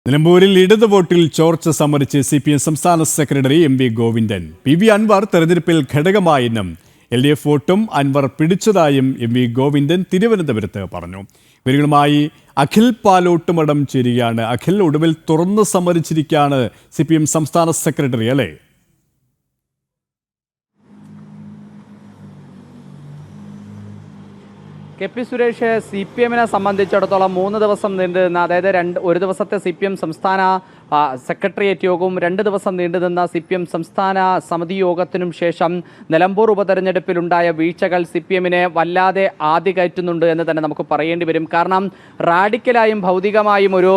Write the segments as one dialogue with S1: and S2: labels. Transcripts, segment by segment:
S1: നിലമ്പൂരിൽ ഇടത് വോട്ടിൽ ചോർച്ച സമ്മതിച്ച് CPM സംസ്ഥാന secretary MV Govindan. PV Anvar തെരഞ്ഞെടുപ്പിൽ ഘടകമായെന്നും LDF വോട്ടും അൻവർ പിടിച്ചതായും MV ഗോവിന്ദൻ തിരുവനന്തപുരത്ത് പറഞ്ഞു. ഇവരുമായി അഖിൽ പാലോട്ടുമടം ചേരുകയാണ്. അഖിൽ, ഒടുവിൽ തുറന്ന് സമ്മതിച്ചിരിക്കുകയാണ് CPM സംസ്ഥാന സെക്രട്ടറി, അല്ലേ?
S2: KP സുരേഷ്, CPM സംബന്ധിച്ചിടത്തോളം 3 ദിവസം നീണ്ടുനിന്ന, അതായത് ഒരു ദിവസത്തെ CPM സംസ്ഥാന സെക്രട്ടേറിയറ്റ് യോഗവും 2 ദിവസം നീണ്ടുനിന്ന CPM സംസ്ഥാന സമിതി യോഗത്തിനും ശേഷം നിലമ്പൂർ ഉപതെരഞ്ഞെടുപ്പിലുണ്ടായ വീഴ്ചകൾ CPM-നെ വല്ലാതെ ആദികയറ്റുന്നുണ്ട് എന്ന് തന്നെ നമുക്ക് പറയേണ്ടി വരും. കാരണം റാഡിക്കലായും ഭൗതികമായും ഒരു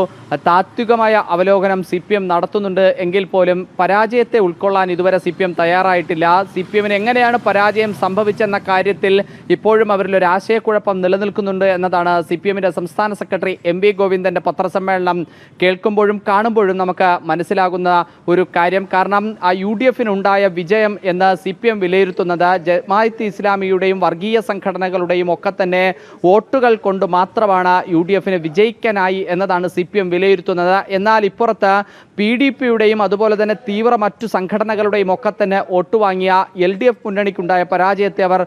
S2: താത്വികമായ അവലോകനം CPM നടത്തുന്നുണ്ട് എങ്കിൽ പോലും പരാജയത്തെ ഉൾക്കൊള്ളാൻ ഇതുവരെ CPM തയ്യാറായിട്ടില്ല. CPM-ന് എങ്ങനെയാണ് പരാജയം സംഭവിച്ചെന്ന കാര്യത്തിൽ ഇപ്പോഴും അവരിൽ ഒരു ആശയക്കുഴപ്പം നിലനിൽക്കുന്നുണ്ട് എന്നതാണ് CPM-ന്റെ സംസ്ഥാന സെക്രട്ടറി MV ഗോവിന്ദന്റെ പത്രസമ്മേളനം കേൾക്കുമ്പോഴും കാണുമ്പോഴും നമുക്ക് മനസ്സിലാകുന്ന ഒരു കാര്യം. കാരണം ആ UDF-നുണ്ടായ വിജയം എന്ന് CPM വിലയിരുത്തുന്നത് ജമാഅത്തെ ഇസ്ലാമിയുടെയും വർഗീയ സംഘടനകളുടെയും ഒക്കെ തന്നെ വോട്ടുകൾ കൊണ്ട് മാത്രമാണ് UDF-ന് വിജയിക്കാനായി എന്നതാണ് CPM വിലയിരുത്തുന്നത്. എന്നാൽ ഇപ്പുറത്ത് PDP-യുടെയും അതുപോലെ തന്നെ തീവ്ര മറ്റു സംഘടനകളുടെയും ഒക്കെ തന്നെ വോട്ട് വാങ്ങിയ LDF മുന്നണിക്കുണ്ടായ പരാജയത്തെ അവർ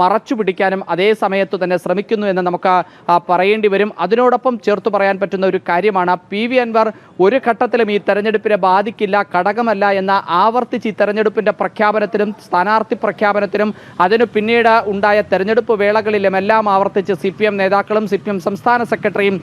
S2: മറച്ചു പിടിക്കാനും അതേ സമയത്ത് തന്നെ ശ്രമിക്കുന്നു എന്ന് നമുക്ക് പറയേണ്ടി വരും. അതിനോടൊപ്പം ചേർത്ത് പറയാൻ പറ്റുന്ന ഒരു കാര്യമാണ്, PV അൻവർ ഒരു ഘട്ടത്തിലും ഈ തെരഞ്ഞെടുപ്പിനെ ബാധിക്കില്ല, ഘടകമല്ല എന്ന ആവർത്തിച്ച് ഈ തെരഞ്ഞെടുപ്പിന്റെ പ്രഖ്യാപനത്തിലും സ്ഥാനാർത്ഥി പ്രഖ്യാപനത്തിനും അതിനു പിന്നീട് ഉണ്ടായ തെരഞ്ഞെടുപ്പ് വേളകളിലും എല്ലാം ആവർത്തിച്ച് CPM നേതാക്കളും CPM സംസ്ഥാന സെക്രട്ടറിയും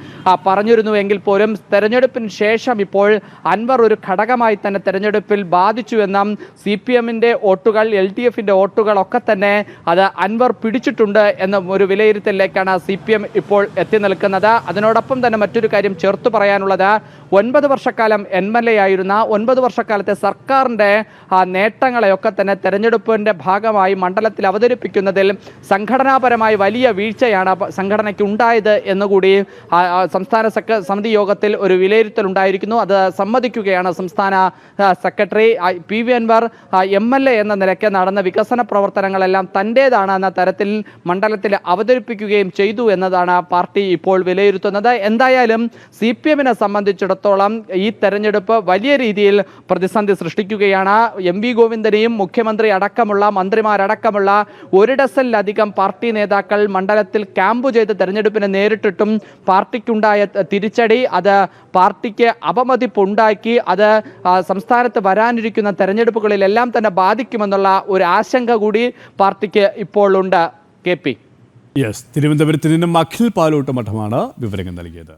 S2: പറഞ്ഞിരുന്നുവെങ്കിൽ പോലും തെരഞ്ഞെടുപ്പിന് ശേഷം ഇപ്പോൾ അൻവർ ഒരു ഘടകമായി തന്നെ തെരഞ്ഞെടുപ്പിൽ ബാധിച്ചു എന്നും CPM-ന്റെ വോട്ടുകൾ LDF-ന്റെ വോട്ടുകളൊക്കെ തന്നെ അത് അൻവർ പിടിച്ചിട്ടുണ്ട് എന്ന ഒരു വിലയിരുത്തലിലേക്കാണ് CPM ഇപ്പോൾ എത്തി നിൽക്കുന്നത്. അതിനോടൊപ്പം തന്നെ മറ്റൊരു കാര്യം ചേർത്ത് പറയാനുള്ളത്, 9 വർഷക്കാലം MLA ആയിരുന്ന 9 വർഷക്കാലത്തെ സർക്കാരിൻ്റെ നേട്ടങ്ങളെയൊക്കെ തന്നെ തെരഞ്ഞെടുപ്പിൻ്റെ ഭാഗമായി മണ്ഡലത്തിൽ അവതരിപ്പിക്കുന്നതിൽ സംഘടനാപരമായി വലിയ വീഴ്ചയാണ് സംഘടനയ്ക്ക് ഉണ്ടായത് എന്നുകൂടി സംസ്ഥാന സമിതി യോഗത്തിൽ ഒരു വിലയിരുത്തലുണ്ടായിരിക്കുന്നു. അത് സമ്മതിക്കുകയാണ് സംസ്ഥാന സെക്രട്ടറി. PV അൻവർ MLA എന്ന നിലയ്ക്ക് നടന്ന വികസന പ്രവർത്തനങ്ങളെല്ലാം തൻ്റേതാണ് എന്ന തരത്തിൽ മണ്ഡലത്തിൽ അവതരിപ്പിക്കുകയും ചെയ്തു എന്നതാണ് പാർട്ടി ഇപ്പോൾ വിലയിരുത്തുന്നത്. എന്തായാലും CPM-നെ സംബന്ധിച്ചിടത്തോളം ഈ തെരഞ്ഞെടുപ്പ് വലിയ രീതിയിൽ പ്രതിസന്ധി സൃഷ്ടിക്കുകയാണ്. MV ഗോവിന്ദനെയും മുഖ്യമന്ത്രി അടക്കമുള്ള മന്ത്രിമാരടക്കമുള്ള 1 ഡസനിലധികം പാർട്ടി നേതാക്കൾ മണ്ഡലത്തിൽ ക്യാമ്പ് ചെയ്ത് തെരഞ്ഞെടുപ്പിനെ നേരിട്ടിട്ടും പാർട്ടിക്കുണ്ടായ തിരിച്ചടി അത് പാർട്ടിക്ക് അപമതിപ്പുണ്ടാക്കി. അത് സംസ്ഥാനത്ത് വരാനിരിക്കുന്ന തെരഞ്ഞെടുപ്പുകളിലെല്ലാം തന്നെ ബാധിക്കുമെന്നുള്ള ഒരു ആശങ്ക കൂടി പാർട്ടിക്ക് ഇപ്പോൾ ഉണ്ട്. KP.
S1: തിരുവനന്തപുരത്ത് നിന്നും അഖിൽ പാലോട്ടുമഠമാണ് വിവരങ്ങൾ നൽകിയത്.